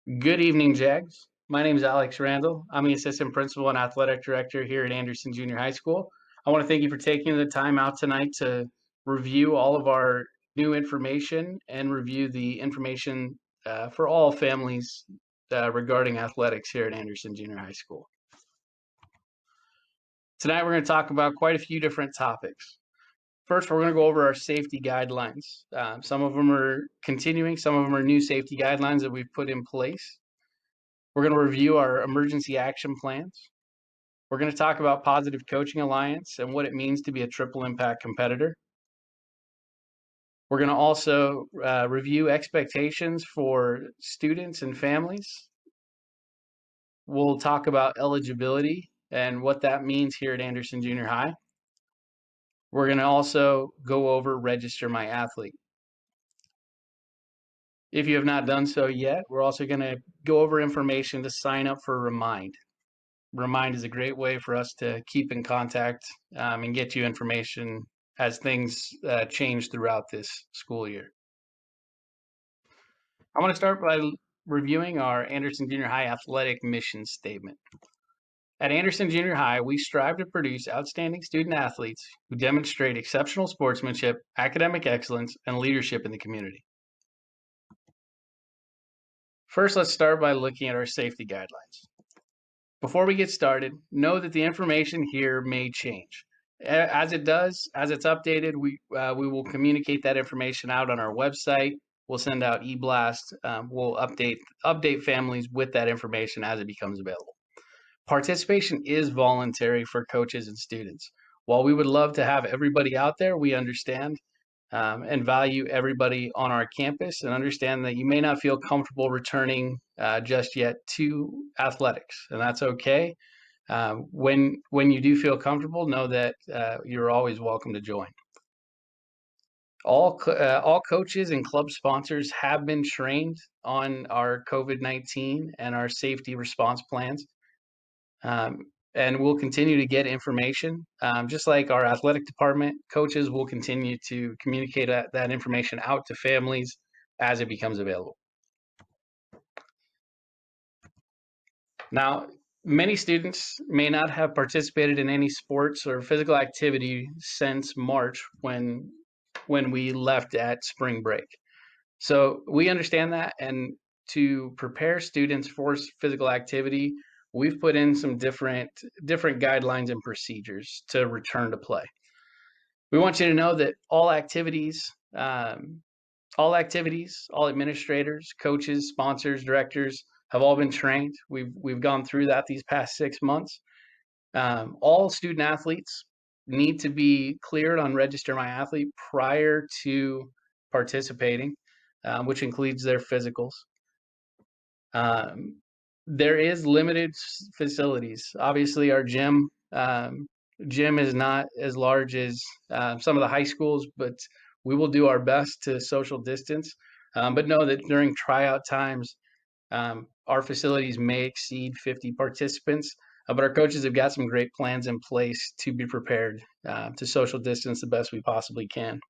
Good evening, Jags. My name is Alex Randall. I'm the Assistant Principal and Athletic Director here at Anderson Junior High School. I want to thank you for taking the time out tonight to review all of our new information and review the information for all families regarding athletics here at Anderson Junior High School. Tonight we're going to talk about quite a few different topics. First, we're going to go over our safety guidelines. Some of them are continuing, some of them are new safety guidelines that we've put in place. We're going to review our emergency action plans. We're going to talk about Positive Coaching Alliance and what it means to be a triple impact competitor. We're going to also review expectations for students and families. We'll talk about eligibility and what that means here at Anderson Junior High. We're going to also go over Register My Athlete. If you have not done so yet, we're also going to go over information to sign up for Remind. Remind is a great way for us to keep in contact and get you information as things change throughout this school year. I want to start by reviewing our Anderson Junior High athletic mission statement. At Anderson Junior High, we strive to produce outstanding student athletes who demonstrate exceptional sportsmanship, academic excellence, and leadership in the community. First, let's start by looking at our safety guidelines. Before we get started, know that the information here may change. As it does, as it's updated, we will communicate that information out on our website. We'll send out e-blast. We'll update families with that information as it becomes available. Participation is voluntary for coaches and students. While we would love to have everybody out there, we understand and value everybody on our campus and understand that you may not feel comfortable returning just yet to athletics, and that's okay. When you do feel comfortable, know that you're always welcome to join. All coaches and club sponsors have been trained on our COVID-19 and our safety response plans. And we'll continue to get information. Just like our athletic department, coaches will continue to communicate that information out to families as it becomes available. Now, many students may not have participated in any sports or physical activity since March when we left at spring break. So we understand that, and to prepare students for physical activity, we've put in some different guidelines and procedures to return to play. We want you to know that all administrators, coaches, sponsors, directors have all been trained. We've gone through that these past 6 months. All student athletes need to be cleared on Register My Athlete prior to participating, which includes their physicals. There is limited facilities. Obviously, our gym is not as large as some of the high schools, but we will do our best to social distance. But know that during tryout times, our facilities may exceed 50 participants, but our coaches have got some great plans in place to be prepared to social distance the best we possibly can.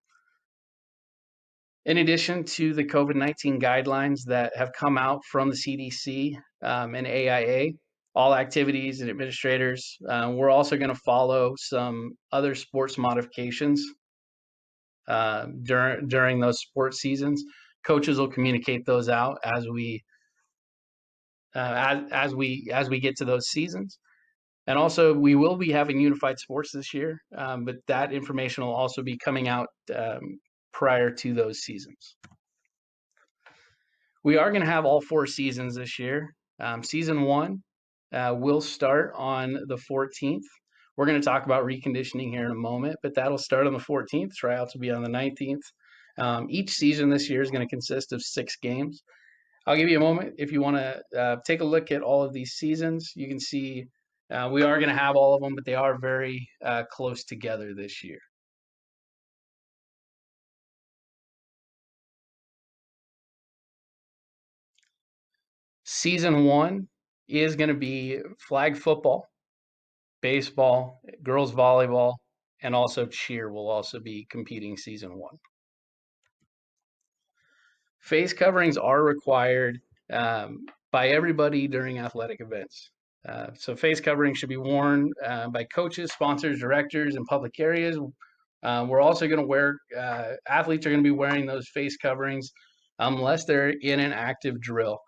In addition to the COVID-19 guidelines that have come out from the CDC and AIA, all activities and administrators, we're also going to follow some other sports modifications during those sports seasons. Coaches will communicate those out as we get to those seasons. And also, we will be having unified sports this year, but that information will also be coming out prior to those seasons. We are going to have all 4 seasons this year. Season 1 will start on the 14th. We're going to talk about reconditioning here in a moment, but that'll start on the 14th. Tryouts will be on the 19th. Each season this year is going to consist of 6 games. I'll give you a moment if you want to take a look at all of these seasons. You can see we are going to have all of them, but they are very close together this year. Season 1 is going to be flag football, baseball, girls volleyball, and also cheer will also be competing season 1. Face coverings are required by everybody during athletic events. So face covering should be worn by coaches, sponsors, directors, in public areas. We're also going to wear, athletes are going to be wearing those face coverings unless they're in an active drill.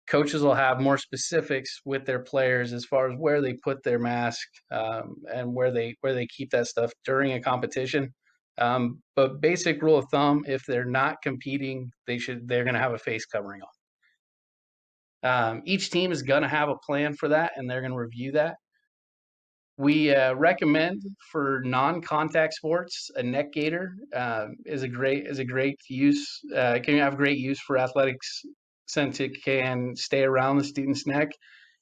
Coaches will have more specifics with their players as far as where they put their mask and where they keep that stuff during a competition. But basic rule of thumb, if they're not competing, they're going to have a face covering on. Each team is going to have a plan for that, and they're going to review that. We recommend for non-contact sports, a neck gaiter is a great use. Can have great use for athletics since it can stay around the student's neck.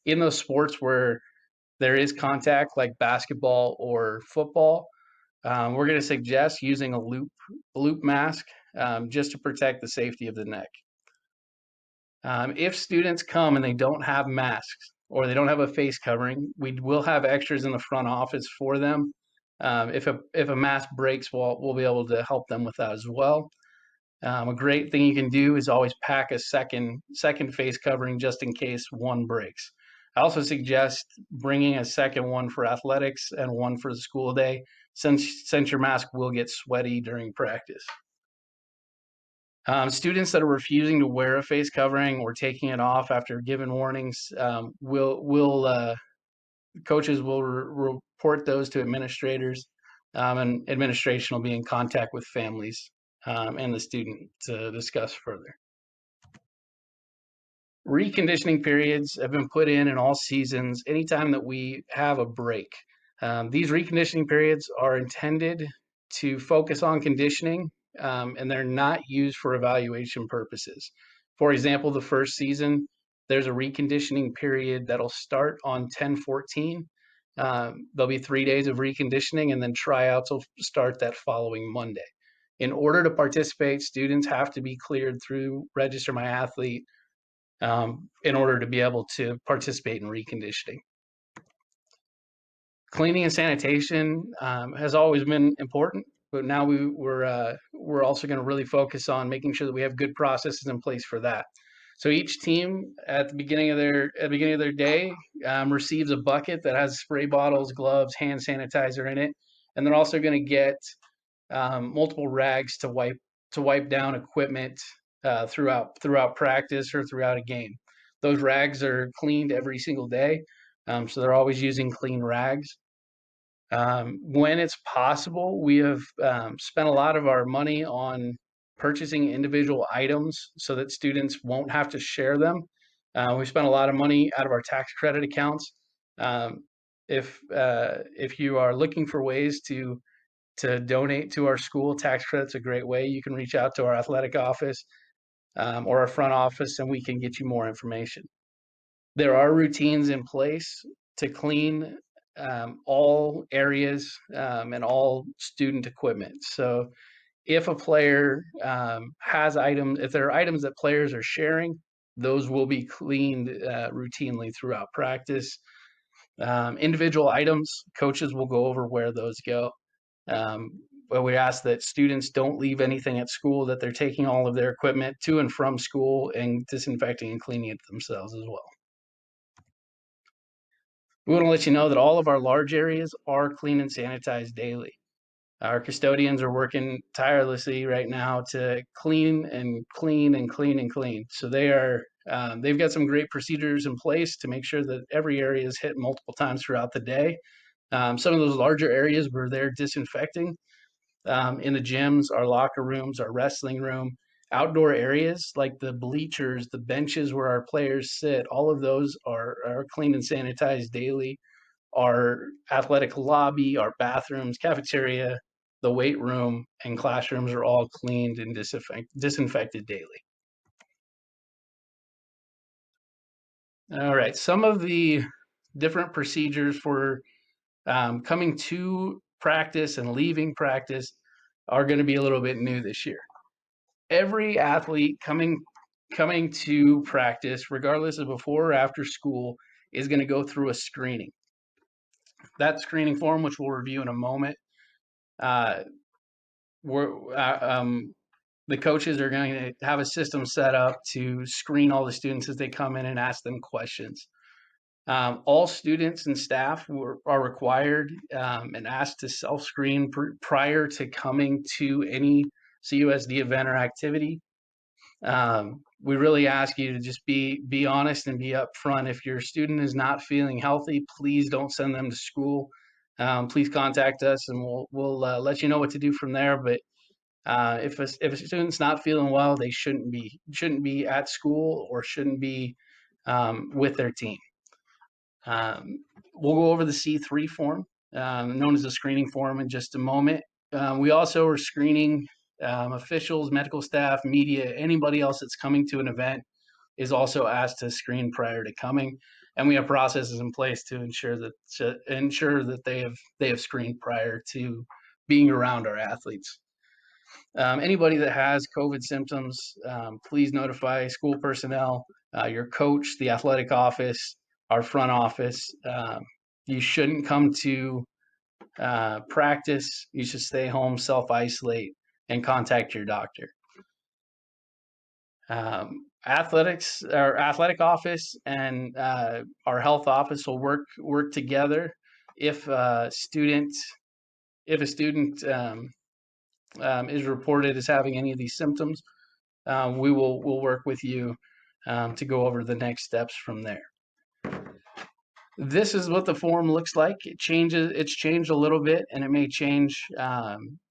In those sports where there is contact, like basketball or football, we're going to suggest using a loop mask just to protect the safety of the neck. If students come and they don't have masks or they don't have a face covering, we will have extras in the front office for them. If a mask breaks, we'll be able to help them with that as well. A great thing you can do is always pack a second face covering just in case one breaks. I also suggest bringing a second one for athletics and one for the school day, since your mask will get sweaty during practice. Students that are refusing to wear a face covering or taking it off after given warnings, coaches will report those to administrators, and administration will be in contact with families and the student to discuss further. Reconditioning periods have been put in all seasons anytime that we have a break. These reconditioning periods are intended to focus on conditioning, and they're not used for evaluation purposes. For example, the first season, there's a reconditioning period that'll start on 10/14. There'll be 3 days of reconditioning, and then tryouts will start that following Monday. In order to participate, students have to be cleared through Register My Athlete in order to be able to participate in reconditioning. Cleaning and sanitation has always been important, but now we're also going to really focus on making sure that we have good processes in place for that. So each team at the beginning of their day receives a bucket that has spray bottles, gloves, hand sanitizer in it, and they're also going to get multiple rags to wipe down equipment throughout practice or throughout a game. Those rags are cleaned every single day, so they're always using clean rags. When it's possible, we have spent a lot of our money on purchasing individual items so that students won't have to share them. We spent a lot of money out of our tax credit accounts. If you are looking for ways to donate to our school, tax credit's a great way. You can reach out to our athletic office or our front office, and we can get you more information. There are routines in place to clean all areas and all student equipment. So if a player has items, if there are items that players are sharing, those will be cleaned routinely throughout practice. Individual items, coaches will go over where those go. But we ask that students don't leave anything at school, that they're taking all of their equipment to and from school and disinfecting and cleaning it themselves as well. We want to let you know that all of our large areas are clean and sanitized daily. Our custodians are working tirelessly right now to clean and clean and clean and clean. So they've got some great procedures in place to make sure that every area is hit multiple times throughout the day. Some of those larger areas where they're disinfecting in the gyms, our locker rooms, our wrestling room, outdoor areas like the bleachers, the benches where our players sit, all of those are cleaned and sanitized daily. Our athletic lobby, our bathrooms, cafeteria, the weight room, and classrooms are all cleaned and disinfected daily. All right, some of the different procedures for coming to practice and leaving practice are going to be a little bit new this year. Every athlete coming to practice, regardless of before or after school, is going to go through a screening. That screening form, which we'll review in a moment, the coaches are going to have a system set up to screen all the students as they come in and ask them questions. All students and staff are required and asked to self-screen prior to coming to any CUSD event or activity. We really ask you to just be honest and be upfront. If your student is not feeling healthy, please don't send them to school. Please contact us and we'll let you know what to do from there. But if a student's not feeling well, they shouldn't be at school or shouldn't be with their team. We'll go over the C3 form, known as the screening form, in just a moment. We also are screening officials, medical staff, media, anybody else that's coming to an event is also asked to screen prior to coming, and we have processes in place to ensure that they have screened prior to being around our athletes. Anybody that has COVID symptoms, please notify school personnel, your coach, the athletic office, our front office. You shouldn't come to practice. You should stay home, self-isolate, and contact your doctor. Athletics, our athletic office and our health office will work together. If a student is reported as having any of these symptoms, we'll work with you to go over the next steps from there. This is what the form looks like. It's changed a little bit, and it may change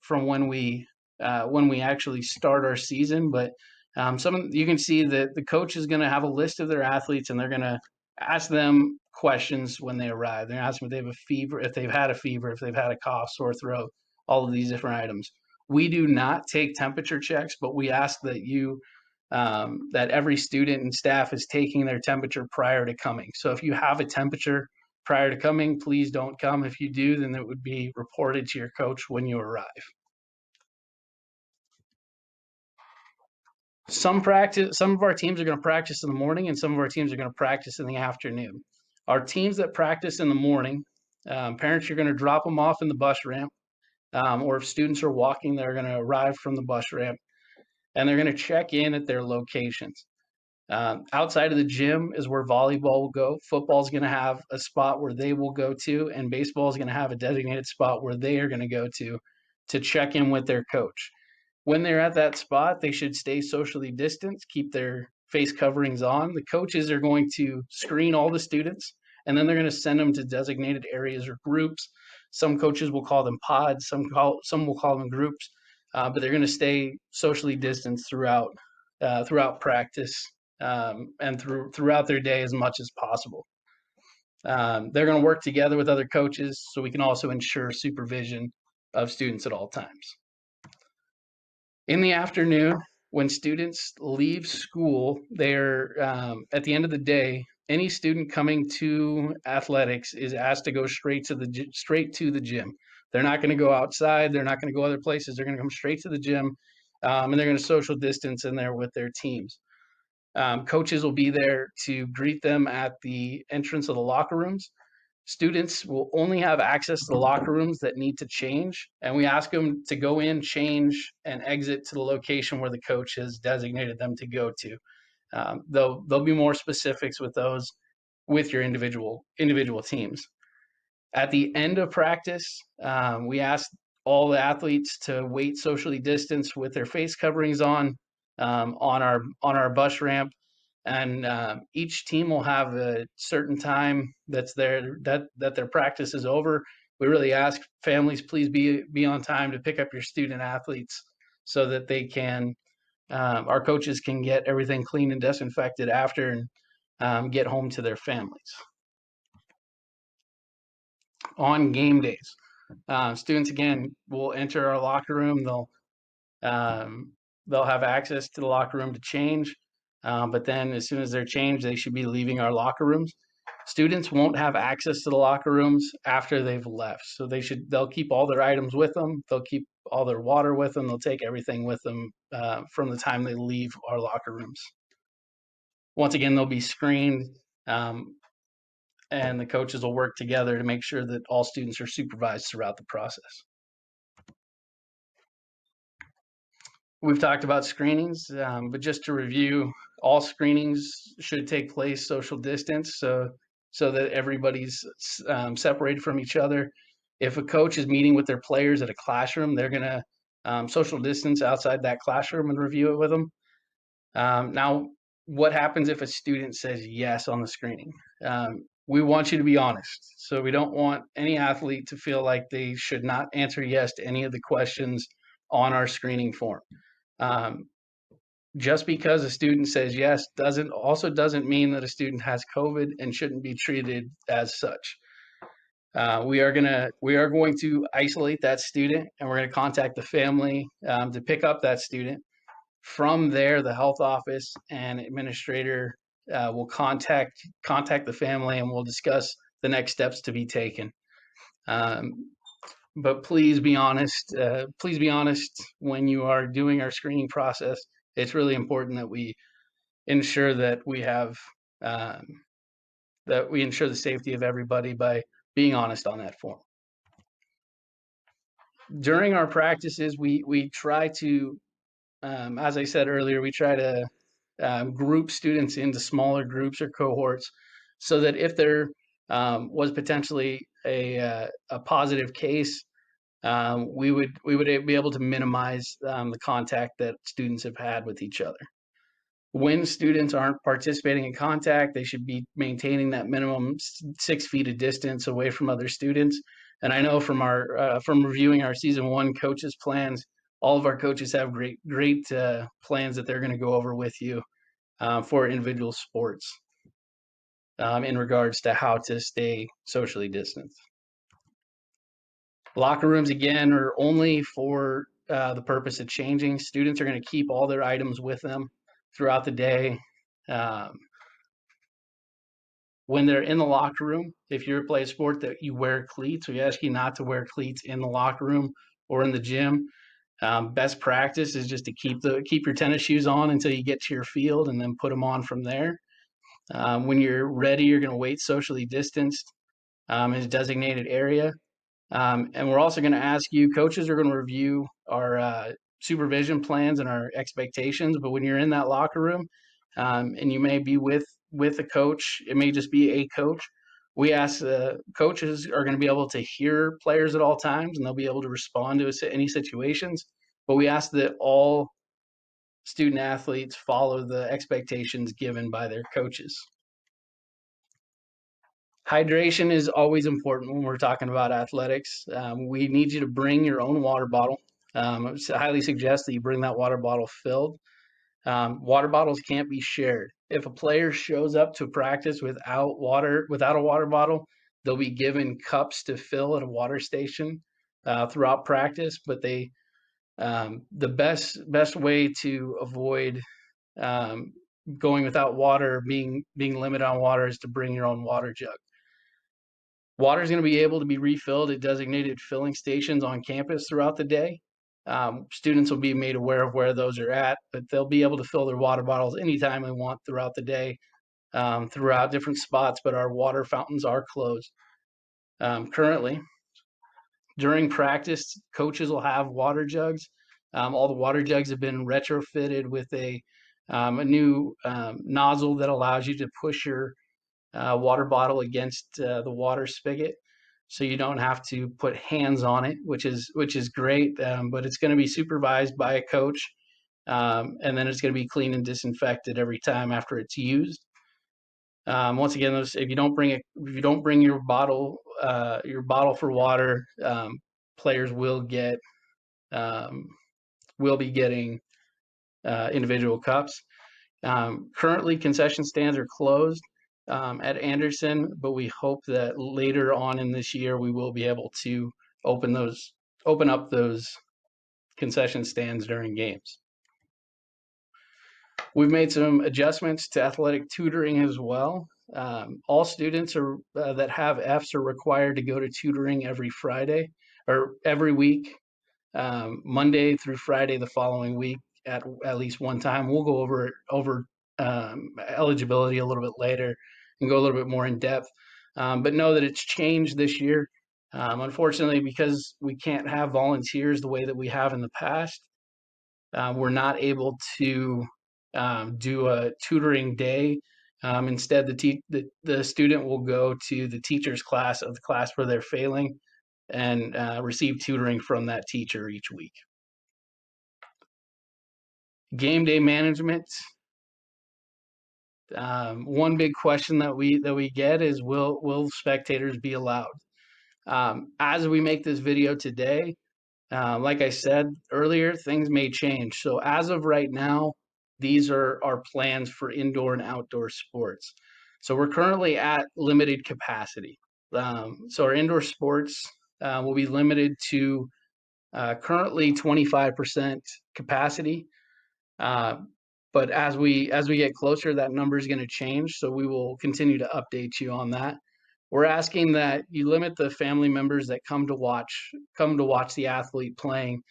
from when we actually start our season. But you can see that the coach is going to have a list of their athletes, and they're going to ask them questions when they arrive. They're going to ask them if they have a fever, if they've had a fever, if they've had a cough, sore throat, all of these different items. We do not take temperature checks, but we ask that that every student and staff is taking their temperature prior to coming. So if you have a temperature prior to coming, please don't come. If you do, then it would be reported to your coach when you arrive. Some of our teams are going to practice in the morning, and some of our teams are going to practice in the afternoon. Our teams that practice in the morning, parents are going to drop them off in the bus ramp, or if students are walking, they're going to arrive from the bus ramp, and they're going to check in at their locations. Outside of the gym is where volleyball will go. Football is going to have a spot where they will go to, and baseball is going to have a designated spot where they are going to go to check in with their coach. When they're at that spot, they should stay socially distanced, keep their face coverings on. The coaches are going to screen all the students, and then they're going to send them to designated areas or groups. Some coaches will call them pods, some will call them groups, but they're going to stay socially distanced throughout practice and throughout their day as much as possible. They're going to work together with other coaches so we can also ensure supervision of students at all times. In the afternoon, when students leave school, they're at the end of the day, any student coming to athletics is asked to go straight to the gym. They're not going to go outside. They're not going to go other places. They're going to come straight to the gym, and they're going to social distance in there with their teams. Coaches will be there to greet them at the entrance of the locker rooms. Students will only have access to the locker rooms that need to change, and we ask them to go in, change, and exit to the location where the coach has designated them to go to. There'll be more specifics with those with your individual teams. At the end of practice, we ask all the athletes to wait socially distanced with their face coverings on our bus ramp, and each team will have a certain time that their practice is over. We really ask families, please be on time to pick up your student athletes so that they can our coaches can get everything clean and disinfected after and get home to their families. On game days, students again will enter our locker room. They'll have access to the locker room to change, but then as soon as they're changed, they should be leaving our locker rooms. Students won't have access to the locker rooms after they've left, so they'll keep all their items with them. They'll keep all their water with them. They'll take everything with them from the time they leave our locker rooms. Once again, they'll be screened, and the coaches will work together to make sure that all students are supervised throughout the process. We've talked about screenings, but just to review, all screenings should take place social distance, so that everybody's separated from each other. If a coach is meeting with their players at a classroom, they're going to social distance outside that classroom and review it with them. Now, what happens if a student says yes on the screening? We want you to be honest. So we don't want any athlete to feel like they should not answer yes to any of the questions on our screening form. Just because a student says yes doesn't mean that a student has COVID and shouldn't be treated as such. We are going to isolate that student, and we're going to contact the family to pick up that student. From there, the health office and administrator will contact the family, and we'll discuss the next steps to be taken. But please be honest. Please be honest when you are doing our screening process. It's really important that we ensure that we have that we ensure the safety of everybody by being honest on that form. During our practices, we try to, as I said earlier, we try to group students into smaller groups or cohorts, so that if there was potentially a positive case, we would be able to minimize the contact that students have had with each other. When students aren't participating in contact, they should be maintaining that minimum 6 feet of distance away from other students. And I know from reviewing our season 1 coaches plans, all of our coaches have great plans that they're going to go over with you for individual sports in regards to how to stay socially distanced. Locker rooms, again, are only for the purpose of changing. Students are going to keep all their items with them throughout the day. When they're in the locker room, if you're playing a sport that you wear cleats, we ask you not to wear cleats in the locker room or in the gym. Best practice is just to keep your tennis shoes on until you get to your field, and then put them on from there. When you're ready, you're going to wait socially distanced in a designated area. And we're also going to ask you, coaches are going to review our supervision plans and our expectations, but when you're in that locker room and you may be with a coach, it may just be a coach. We ask coaches are going to be able to hear players at all times, and they'll be able to respond to any situations, but we ask that all student athletes follow the expectations given by their coaches. Hydration is always important when we're talking about athletics. We need you to bring your own water bottle. I highly suggest that you bring that water bottle filled. Water bottles can't be shared. If a player shows up to practice without a water bottle, they'll be given cups to fill at a water station throughout practice. But the best way to avoid going without water, being limited on water, is to bring your own water jug. Water is going to be able to be refilled at designated filling stations on campus throughout the day. Students will be made aware of where those are at, but they'll be able to fill their water bottles anytime they want throughout the day, throughout different spots, but our water fountains are closed. Currently, during practice, coaches will have water jugs. All the water jugs have been retrofitted with a new nozzle that allows you to push your water bottle against the water spigot, so you don't have to put hands on it, which is great. But it's going to be supervised by a coach, and then it's going to be cleaned and disinfected every time after it's used. Once again, if you don't bring your bottle for water, players will be getting individual cups. Currently, concession stands are closed at Anderson, but we hope that later on in this year we will be able to open up those concession stands during games. We've made some adjustments to athletic tutoring as well. All students that have Fs are required to go to tutoring every Friday or every week, Monday through Friday the following week at least one time. We'll go over eligibility a little bit later and go a little bit more in depth. But know that it's changed this year. Unfortunately, because we can't have volunteers the way that we have in the past, we're not able to do a tutoring day. Instead, the student will go to the teacher's class of the class where they're failing and receive tutoring from that teacher each week. Game day management. One big question that we get is, will spectators be allowed? As we make this video today, like I said earlier, things may change. So as of right now, these are our plans for indoor and outdoor sports. So we're currently at limited capacity. So our indoor sports will be limited to currently 25% capacity. But as we get closer, that number is going to change. So we will continue to update you on that. We're asking that you limit the family members that come to watch the athlete playing.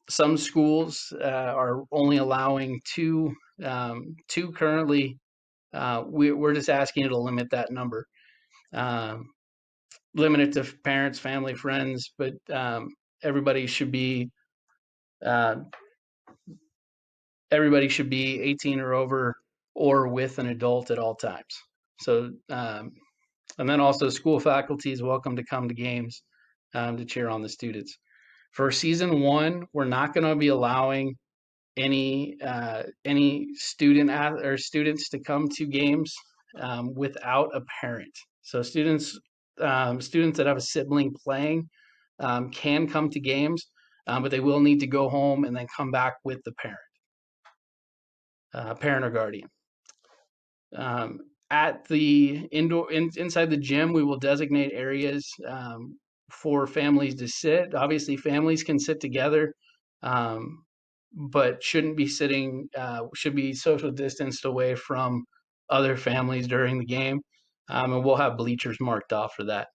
Some schools are only allowing two currently. We're just asking you to limit that number. Limit it to parents, family, friends, but everybody should be 18 or over, or with an adult at all times. So, and then also school faculty is welcome to come to games to cheer on the students. For season 1, we're not going to be allowing any students to come to games without a parent. So students that have a sibling playing can come to games, but they will need to go home and then come back with the parent or guardian. At the inside the gym, we will designate areas for families to sit. Obviously, families can sit together, but shouldn't be sitting. Should be social distanced away from other families during the game, and we'll have bleachers marked off for that.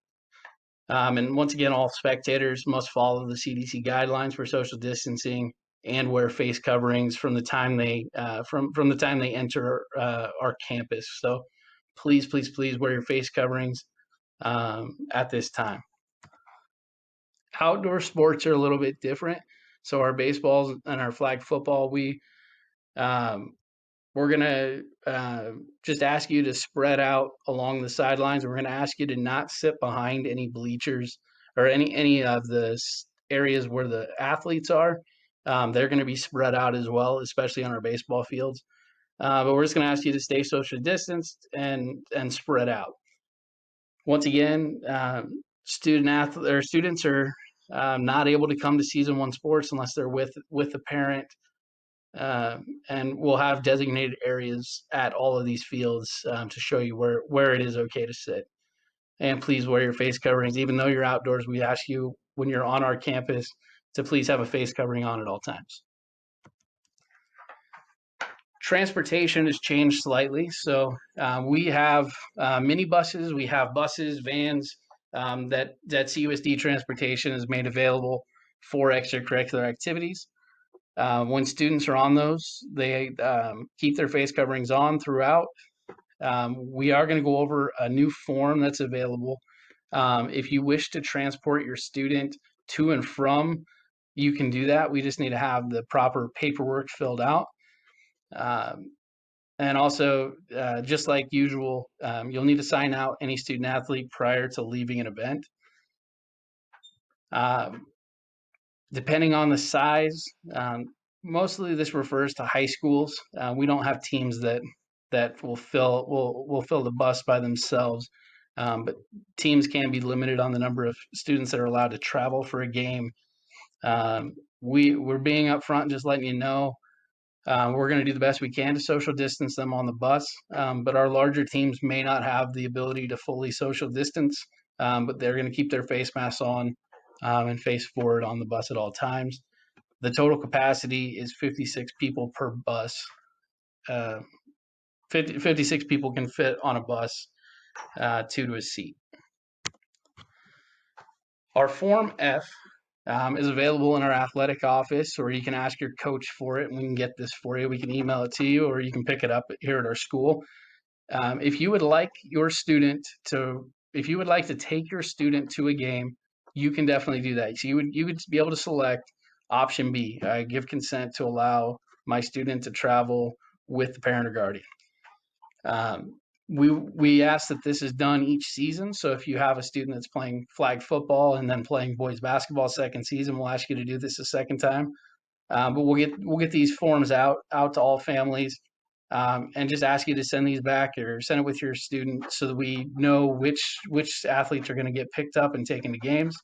And once again, all spectators must follow the CDC guidelines for social distancing and wear face coverings from the time they enter our campus. So please wear your face coverings at this time. Outdoor sports are a little bit different. So our baseballs and our flag football, we're gonna just ask you to spread out along the sidelines. We're gonna ask you to not sit behind any bleachers or any of the areas where the athletes are. They're going to be spread out as well, especially on our baseball fields. But we're just going to ask you to stay social distanced and spread out. Once again, students are not able to come to season 1 sports unless they're with a parent. And we'll have designated areas at all of these fields to show you where it is okay to sit. And please wear your face coverings. Even though you're outdoors, we ask you when you're on our campus to please have a face covering on at all times. Transportation has changed slightly. So we have minibuses, we have buses, vans that CUSD Transportation has made available for extracurricular activities. When students are on those, they keep their face coverings on throughout. We are going to go over a new form that's available. If you wish to transport your student to and from, you can do that. We just need to have the proper paperwork filled out. And also, just like usual, you'll need to sign out any student athlete prior to leaving an event. Depending on the size, mostly this refers to high schools. We don't have teams that will fill the bus by themselves, but teams can be limited on the number of students that are allowed to travel for a game. We're being upfront, just letting you know. We're going to do the best we can to social distance them on the bus, but our larger teams may not have the ability to fully social distance, but they're going to keep their face masks on and face forward on the bus at all times. The total capacity is 56 people per bus. 56 people can fit on a bus, 2 to a seat. Our Form F is available in our athletic office, or you can ask your coach for it and we can get this for you. We can email it to you, or you can pick it up here at our school. If you would like to take your student to a game, you can definitely do that. So you would be able to select Option B, I give consent to allow my student to travel with the parent or guardian. We ask that this is done each season. So if you have a student that's playing flag football and then playing boys basketball second season, we'll ask you to do this a second time. But we'll get these forms out to all families, and just ask you to send these back or send it with your student so that we know which athletes are going to get picked up and taken to games.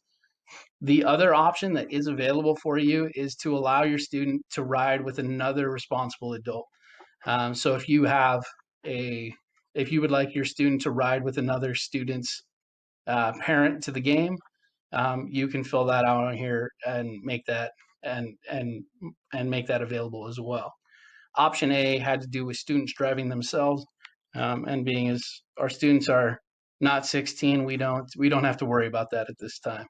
The other option that is available for you is to allow your student to ride with another responsible adult. So if you would like your student to ride with another student's parent to the game, you can fill that out on here and make that make that available as well. Option A had to do with students driving themselves, and being as our students are not 16, we don't have to worry about that at this time.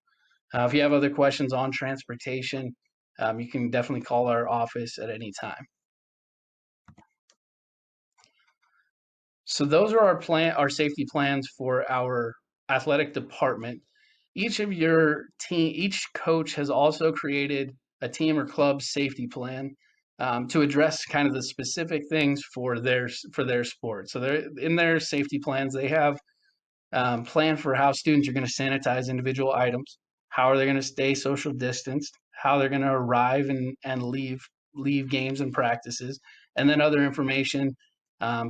If you have other questions on transportation, you can definitely call our office at any time. So those are our safety plans for our athletic department. Each coach has also created a team or club safety plan to address kind of the specific things for their sport. So in their safety plans, they have plan for how students are going to sanitize individual items, how are they going to stay social distanced, how they're going to arrive and leave games and practices, and then other information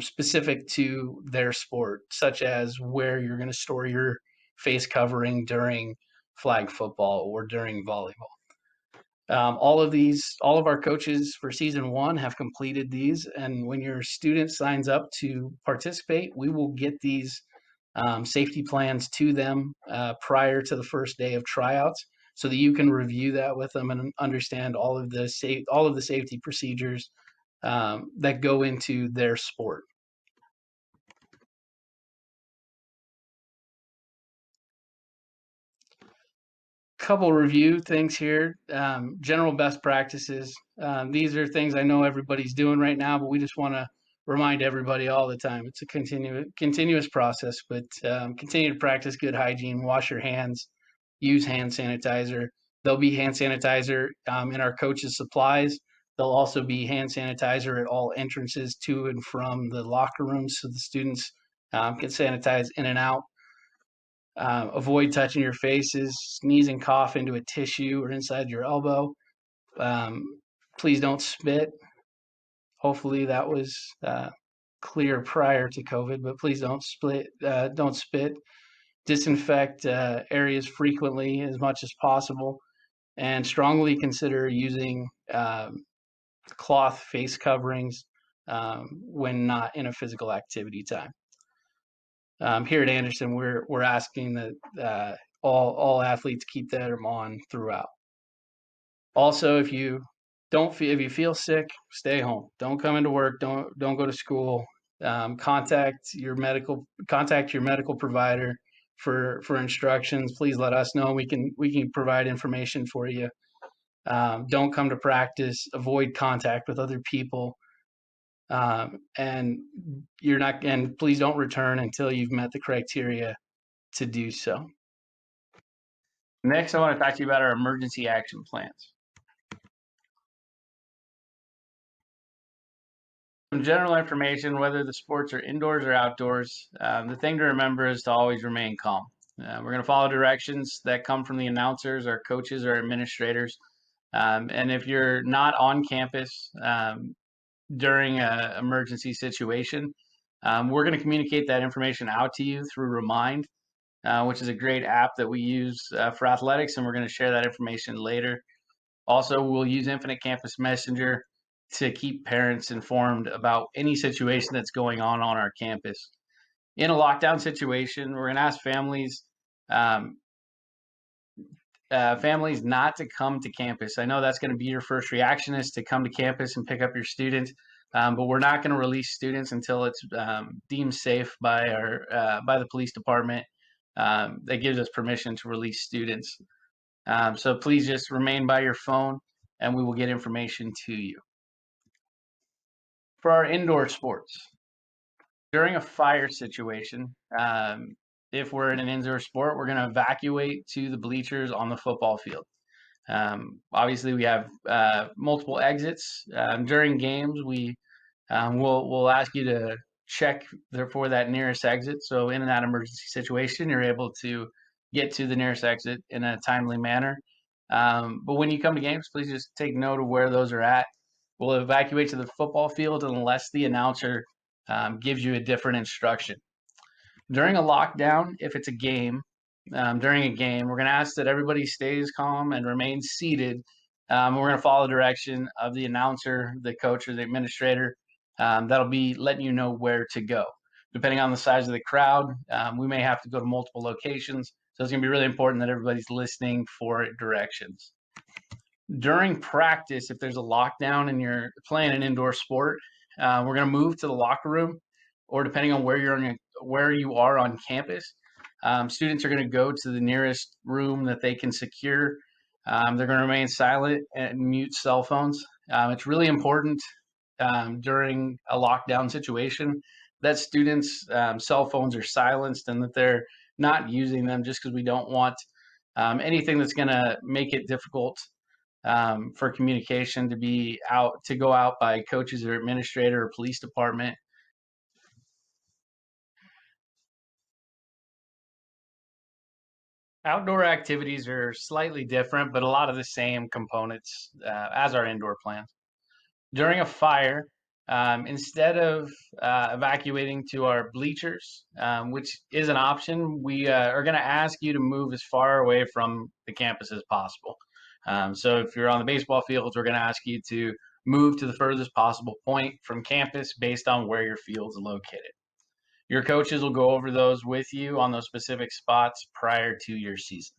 specific to their sport, such as where you're going to store your face covering during flag football or during volleyball. All of our coaches for season 1 have completed these, and when your student signs up to participate, we will get these safety plans to them prior to the first day of tryouts, so that you can review that with them and understand all of the safety procedures that go into their sport. Couple review things here. General best practices. These are things I know everybody's doing right now, but we just want to remind everybody all the time. It's a continuous process, but continue to practice good hygiene, wash your hands, use hand sanitizer. There'll be hand sanitizer in our coaches' supplies. There'll also be hand sanitizer at all entrances to and from the locker rooms, so the students can sanitize in and out. Avoid touching your faces, sneeze and cough into a tissue or inside your elbow. Please don't spit. Hopefully that was clear prior to COVID, but please don't spit. Disinfect areas frequently as much as possible, and strongly consider using cloth face coverings when not in a physical activity time. Here at Anderson, we're asking that all athletes keep them on throughout. Also, if you feel sick, stay home. Don't come into work. Don't go to school. Contact your medical provider for instructions. Please let us know. We can provide information for you. Don't come to practice. Avoid contact with other people. And please don't return until you've met the criteria to do so. Next, I want to talk to you about our emergency action plans. Some general information, whether the sports are indoors or outdoors. The thing to remember is to always remain calm. We're going to follow directions that come from the announcers, our coaches, or administrators. And if you're not on campus during an emergency situation, we're going to communicate that information out to you through Remind, which is a great app that we use for athletics, and we're going to share that information later. Also, we'll use Infinite Campus Messenger to keep parents informed about any situation that's going on our campus. In a lockdown situation, we're going to ask families not to come to campus. I know that's going to be your first reaction, is to come to campus and pick up your student, but we're not going to release students until it's deemed safe by the police department that gives us permission to release students. So please just remain by your phone, and we will get information to you. For our indoor sports, during a fire situation, if we're in an indoor sport, we're going to evacuate to the bleachers on the football field. Obviously, we have multiple exits. During games, we'll ask you to check for that nearest exit. So in that emergency situation, you're able to get to the nearest exit in a timely manner. But when you come to games, please just take note of where those are at. We'll evacuate to the football field unless the announcer gives you a different instruction. During a lockdown, if it's a game, during a game, we're going to ask that everybody stays calm and remains seated. We're going to follow the direction of the announcer, the coach, or the administrator. That'll be letting you know where to go. Depending on the size of the crowd, we may have to go to multiple locations. So it's going to be really important that everybody's listening for directions. During practice, if there's a lockdown and you're playing an indoor sport, we're going to move to the locker room, or depending on where you are on campus, students are going to go to the nearest room that they can secure. They're going to remain silent and mute cell phones. It's really important during a lockdown situation that students' cell phones are silenced and that they're not using them, just because we don't want anything that's going to make it difficult for communication to go out by coaches or administrator or police department. Outdoor activities are slightly different, but a lot of the same components as our indoor plans. During a fire, instead of evacuating to our bleachers, which is an option, we are going to ask you to move as far away from the campus as possible. So if you're on the baseball fields, we're going to ask you to move to the furthest possible point from campus based on where your field's located. Your coaches will go over those with you on those specific spots prior to your season.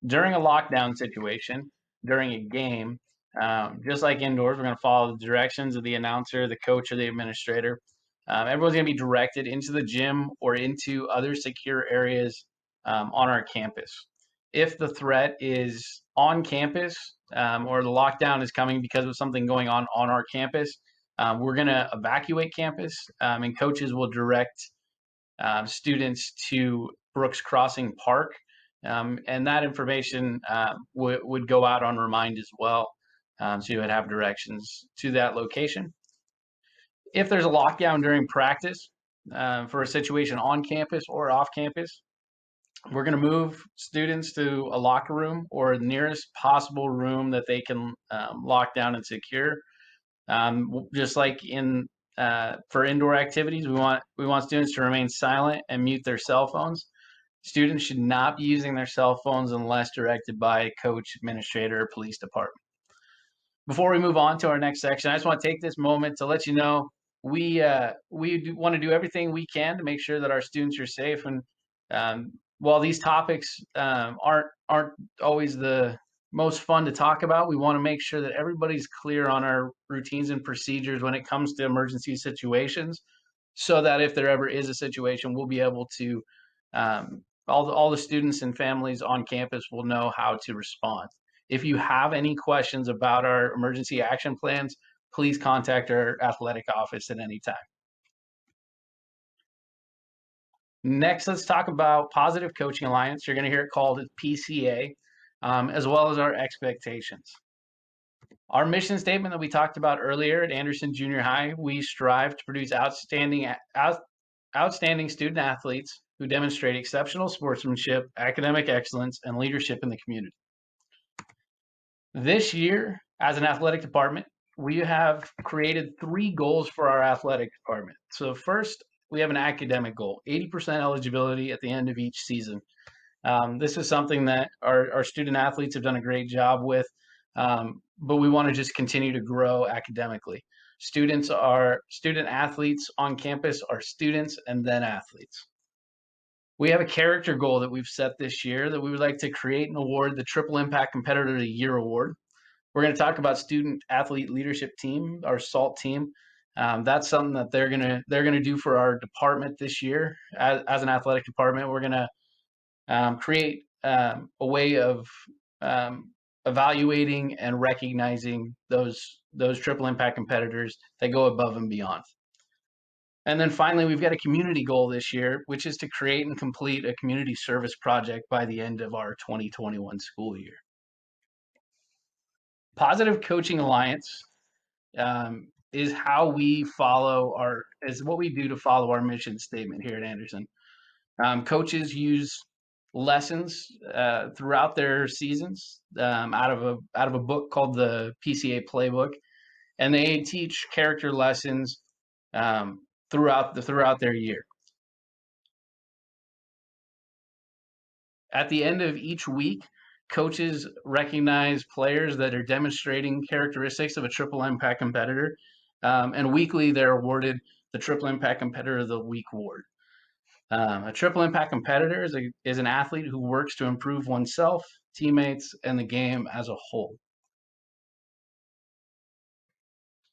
During a lockdown situation, during a game, just like indoors, we're going to follow the directions of the announcer, the coach, or the administrator. Everyone's going to be directed into the gym or into other secure areas on our campus. If the threat is on campus or the lockdown is coming because of something going on our campus, we're going to evacuate campus, and coaches will direct students to Brooks Crossing Park. And that information would go out on Remind as well. So you would have directions to that location. If there's a lockdown during practice for a situation on campus or off campus, we're going to move students to a locker room or the nearest possible room that they can lock down and secure. Just like for indoor activities, we want students to remain silent and mute their cell phones. Students should not be using their cell phones unless directed by a coach, administrator, or police department. Before we move on to our next section, I just want to take this moment to let you know we want to do everything we can to make sure that our students are safe. And while these topics aren't always the most fun to talk about, we want to make sure that everybody's clear on our routines and procedures when it comes to emergency situations, so that if there ever is a situation, we'll be able to all the students and families on campus will know how to respond. If you have any questions about our emergency action plans, please contact our athletic office at any time. Next, let's talk about Positive Coaching Alliance. You're going to hear it called PCA, as well as our expectations. Our mission statement that we talked about earlier at Anderson Junior High, we strive to produce outstanding student athletes who demonstrate exceptional sportsmanship, academic excellence, and leadership in the community. This year, as an athletic department, we have created 3 goals for our athletic department. So first, we have an academic goal, 80% eligibility at the end of each season. This is something that our student athletes have done a great job with, but we want to just continue to grow academically. Student athletes on campus are students and then athletes. We have a character goal that we've set this year that we would like to create and award the Triple Impact Competitor of the Year award. We're going to talk about Student Athlete Leadership Team, our SALT team. That's something that they're gonna do for our department this year. As an athletic department, we're gonna create a way of evaluating and recognizing those triple impact competitors that go above and beyond. And then finally, we've got a community goal this year, which is to create and complete a community service project by the end of our 2021 school year. Positive Coaching Alliance is how we follow is what we do to follow our mission statement here at Anderson. Coaches use lessons throughout their seasons out of a book called the PCA Playbook, and they teach character lessons throughout their year. At the end of each week, coaches recognize players that are demonstrating characteristics of a triple impact competitor, and weekly they're awarded the Triple Impact Competitor of the Week award. A triple impact competitor is an athlete who works to improve oneself, teammates, and the game as a whole.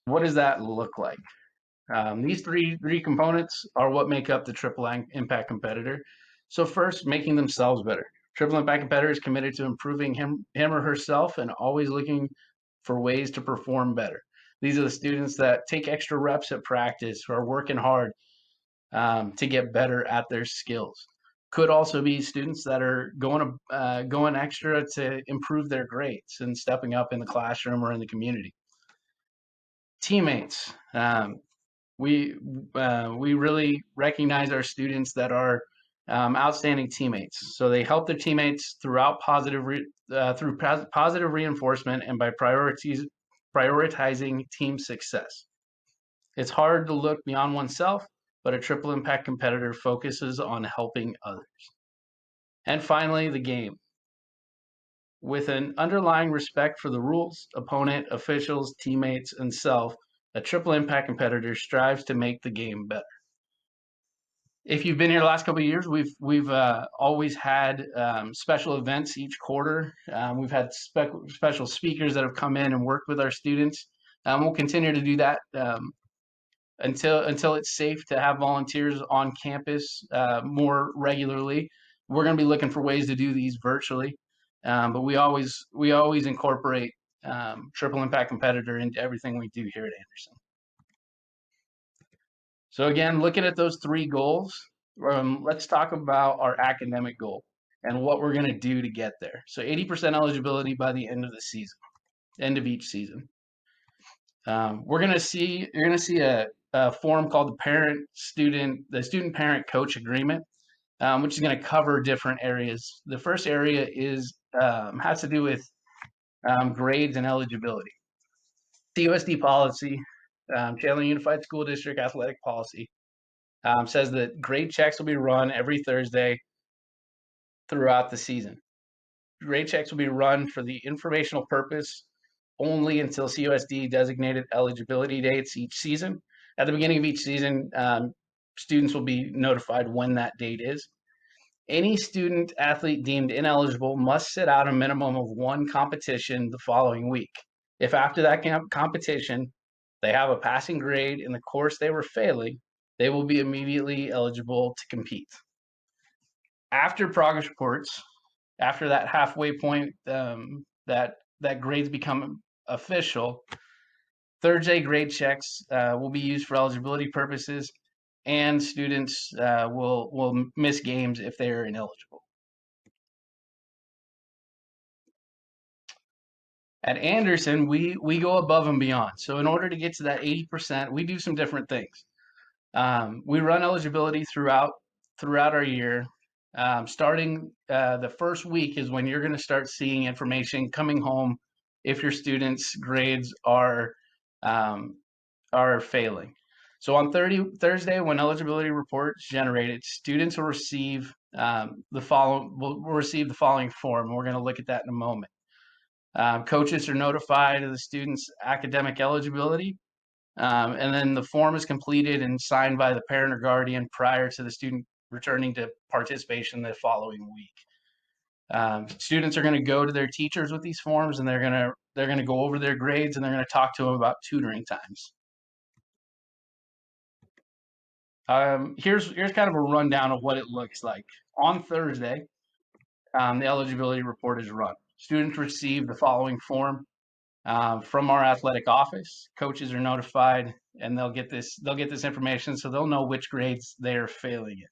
What does that look like? These three components are what make up the triple impact competitor. So first, making themselves better. Triple impact competitor is committed to improving him or herself and always looking for ways to perform better. These are the students that take extra reps at practice, who are working hard to get better at their skills. Could also be students that are going extra to improve their grades and stepping up in the classroom or in the community. Teammates. We really recognize our students that are outstanding teammates. So they help their teammates throughout positive reinforcement and by prioritizing team success. It's hard to look beyond oneself, but a triple impact competitor focuses on helping others. And finally, the game. With an underlying respect for the rules, opponent, officials, teammates, and self, a triple impact competitor strives to make the game better. If you've been here the last couple of years, we've always had special events each quarter. We've had special speakers that have come in and worked with our students. We'll continue to do that until it's safe to have volunteers on campus more regularly. We're going to be looking for ways to do these virtually, but we always incorporate triple impact competitor into everything we do here at Anderson. So again, looking at those three goals, let's talk about our academic goal and what we're going to do to get there. So 80% eligibility by the end of the season, end of each season. You're going to see a form called the student parent coach agreement, which is going to cover different areas. The first area has to do with grades and eligibility. CUSD policy, Chandler Unified School District athletic policy, says that grade checks will be run every Thursday throughout the season. Grade checks will be run for the informational purpose only until CUSD designated eligibility dates each season. At the beginning of each season, students will be notified when that date is. Any student athlete deemed ineligible must sit out a minimum of one competition the following week. If after that competition they have a passing grade in the course they were failing, they will be immediately eligible to compete. After progress reports, after that halfway point that grades become official, Thursday grade checks will be used for eligibility purposes, and students will miss games if they are ineligible. At Anderson, we go above and beyond. So in order to get to that 80%, we do some different things. We run eligibility throughout our year. Starting the first week is when you're going to start seeing information coming home if your students' grades are failing. So on Thursday, when eligibility reports generated, students will receive the following form. We're going to look at that in a moment. Coaches are notified of the student's academic eligibility, and then the form is completed and signed by the parent or guardian prior to the student returning to participation the following week. Students are going to go to their teachers with these forms, and they're going to go over their grades, and they're going to talk to them about tutoring times. Here's kind of a rundown of what it looks like. On Thursday, the eligibility report is run. Students receive the following form from our athletic office. Coaches are notified, and they'll get this information, so they'll know which grades they are failing in.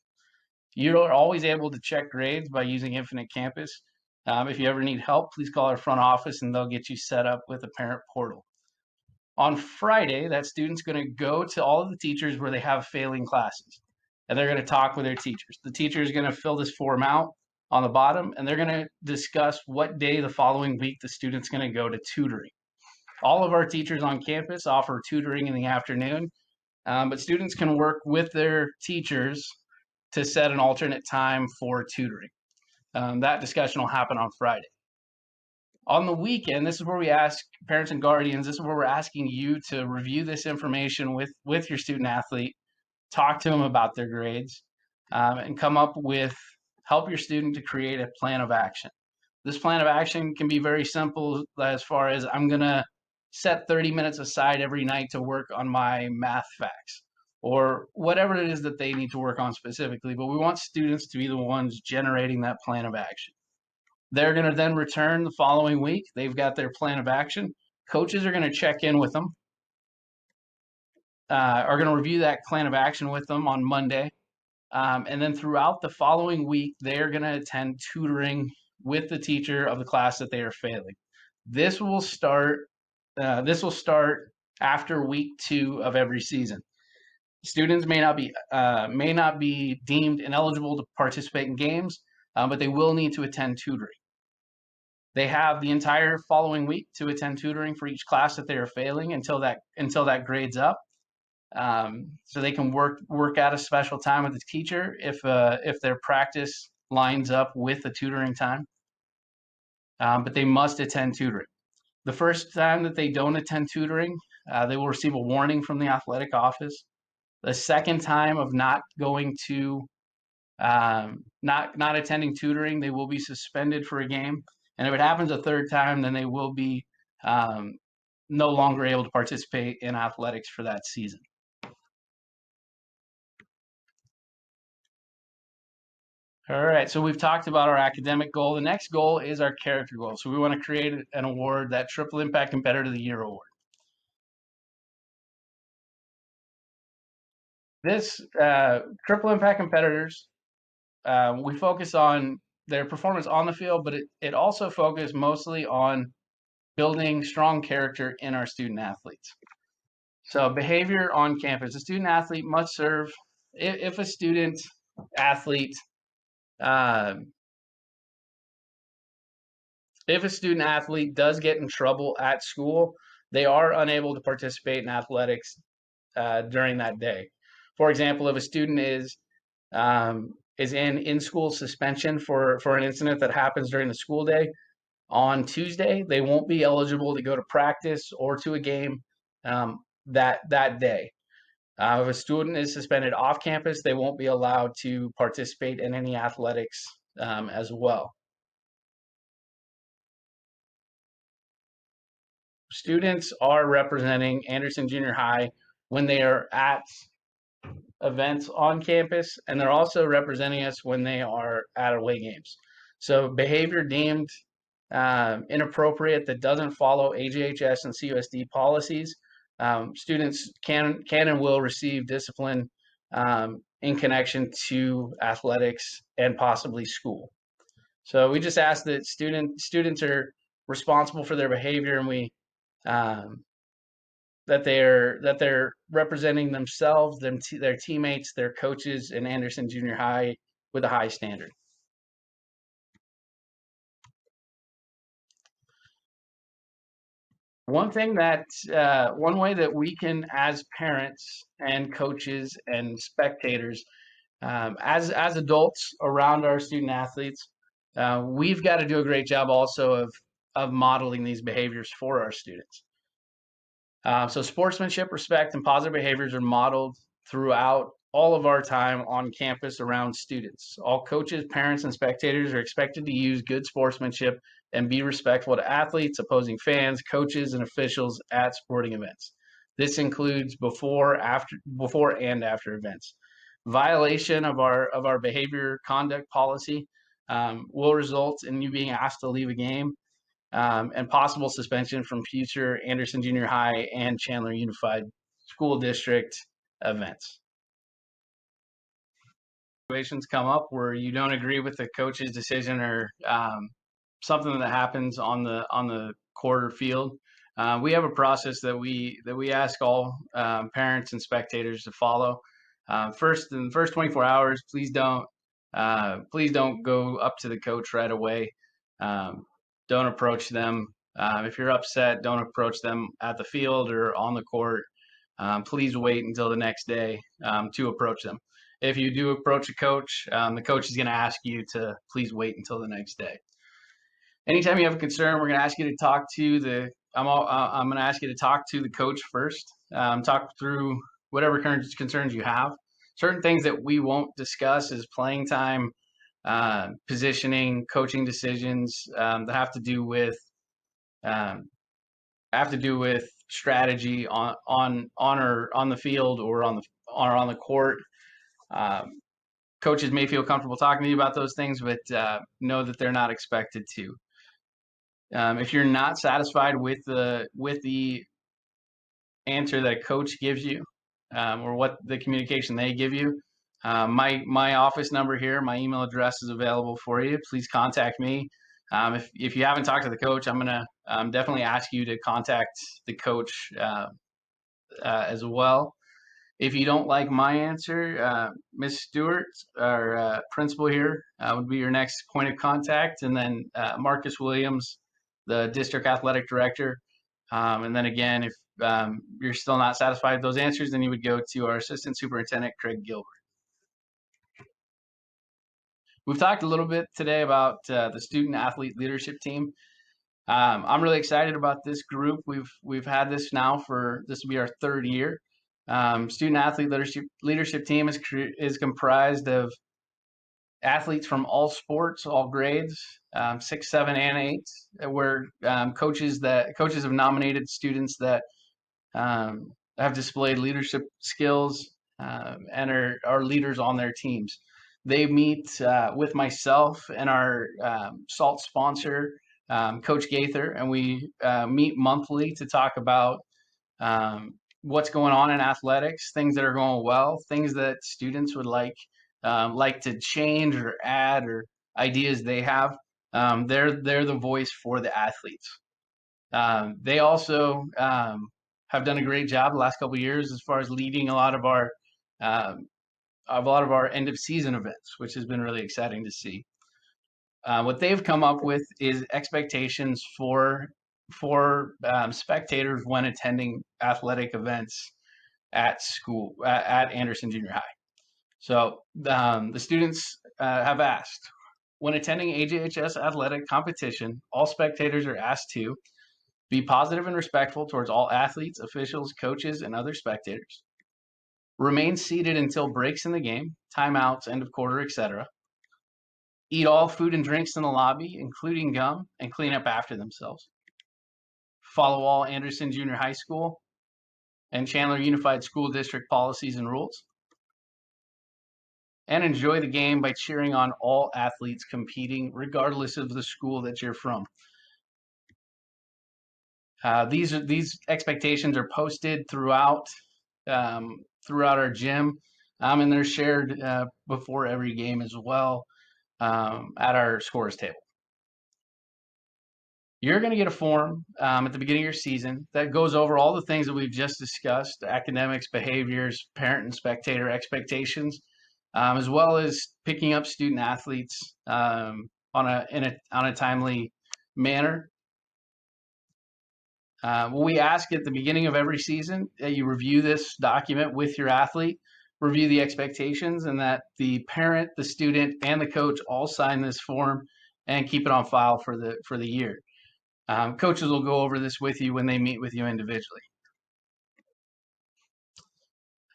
You're always able to check grades by using Infinite Campus. If you ever need help, please call our front office and they'll get you set up with a parent portal. On Friday, that student's going to go to all of the teachers where they have failing classes, and they're going to talk with their teachers. The teacher is going to fill this form out on the bottom, and they're going to discuss what day the following week the student's going to go to tutoring. All of our teachers on campus offer tutoring in the afternoon, but students can work with their teachers to set an alternate time for tutoring. That discussion will happen on Friday. On the weekend, this is where we ask parents and guardians, this is where we're asking you to review this information with your student athlete, talk to them about their grades, and help your student to create a plan of action. This plan of action can be very simple as far as I'm going to set 30 minutes aside every night to work on my math facts or whatever it is that they need to work on specifically, but we want students to be the ones generating that plan of action. They're going to then return the following week. They've got their plan of action. Coaches are going to check in with them, are going to review that plan of action with them on Monday. And then throughout the following week, they're going to attend tutoring with the teacher of the class that they are failing. This will start after week 2 of every season. Students may not be deemed ineligible to participate in games, but they will need to attend tutoring. They have the entire following week to attend tutoring for each class that they are failing until that grades up. So they can work out a special time with the teacher if their practice lines up with the tutoring time. But they must attend tutoring. The first time that they don't attend tutoring, they will receive a warning from the athletic office. The second time of not going to not attending tutoring, they will be suspended for a game. And if it happens a third time, then they will be no longer able to participate in athletics for that season. All right, so we've talked about our academic goal. The next goal is our character goal. So we want to create an award, that Triple Impact Competitor of the Year award. This Triple Impact competitors, we focus on their performance on the field, but it also focuses mostly on building strong character in our student athletes. So behavior on campus. A student athlete must serve, if a student athlete does get in trouble at school, they are unable to participate in athletics during that day. For example, if a student is in-school suspension for an incident that happens during the school day, on Tuesday, they won't be eligible to go to practice or to a game that day. If a student is suspended off campus, they won't be allowed to participate in any athletics as well. Students are representing Anderson Junior High when they are at events on campus, and they're also representing us when they are at away games. So behavior deemed inappropriate that doesn't follow AJHS and CUSD policies, students can and will receive discipline in connection to athletics and possibly school. So we just ask that students are responsible for their behavior, and we that they're representing themselves, their teammates, their coaches in Anderson Junior High with a high standard. One way that we can, as parents and coaches and spectators, as adults around our student athletes, we've got to do a great job also of modeling these behaviors for our students. So sportsmanship, respect, and positive behaviors are modeled throughout all of our time on campus around students. All coaches, parents, and spectators are expected to use good sportsmanship and be respectful to athletes, opposing fans, coaches, and officials at sporting events. This includes before and after events. Violation of our behavior conduct policy will result in you being asked to leave a game and possible suspension from future Anderson Junior High and Chandler Unified School District events. Situations come up where you don't agree with the coach's decision or something that happens on the court or field, we have a process that we ask all parents and spectators to follow. First, in the first 24 hours, please don't go up to the coach right away. Don't approach them. If you're upset, don't approach them at the field or on the court. Please wait until the next day to approach them. If you do approach a coach, the coach is going to ask you to please wait until the next day. Anytime you have a concern, we're going to ask you to talk to the. I'm going to ask you to talk to the coach first. Talk through whatever concerns you have. Certain things that we won't discuss is playing time, positioning, coaching decisions that have to do with strategy on the field or on the court. Coaches may feel comfortable talking to you about those things, but know that they're not expected to. If you're not satisfied with the answer that a coach gives you, or what the communication they give you, my office number here, my email address is available for you. Please contact me. If you haven't talked to the coach, I'm gonna definitely ask you to contact the coach as well. If you don't like my answer, Ms. Stewart, our principal here, would be your next point of contact, and then Marcus Williams, the district athletic director. And then again, if you're still not satisfied with those answers, then you would go to our assistant superintendent, Craig Gilbert. We've talked a little bit today about the student athlete leadership team. I'm really excited about this group. We've had this now this will be our third year. Student athlete leadership team is comprised of athletes from all sports, all grades, 6, 7, and 8. Where coaches have nominated students that have displayed leadership skills and are leaders on their teams. They meet with myself and our SALT sponsor, Coach Gaither, and we meet monthly to talk about what's going on in athletics, things that are going well, things that students would like to change or add, or ideas they have. They're the voice for the athletes. They also have done a great job the last couple of years as far as leading a lot of our end of season events, which has been really exciting to see. What they've come up with is expectations for spectators when attending athletic events at school at Anderson Junior High. So the students have asked, when attending AJHS athletic competition, all spectators are asked to be positive and respectful towards all athletes, officials, coaches, and other spectators. Remain seated until breaks in the game, timeouts, end of quarter, etc. Eat all food and drinks in the lobby, including gum, and clean up after themselves. Follow all Anderson Junior High School and Chandler Unified School District policies and rules. And enjoy the game by cheering on all athletes competing, regardless of the school that you're from. These expectations are posted throughout our gym, and they're shared before every game as well at our scores table. You're going to get a form at the beginning of your season that goes over all the things that we've just discussed: academics, behaviors, parent and spectator expectations, as well as picking up student athletes on a timely manner. We ask at the beginning of every season that you review this document with your athlete, review the expectations, and that the parent, the student, and the coach all sign this form and keep it on file for the year. Coaches will go over this with you when they meet with you individually.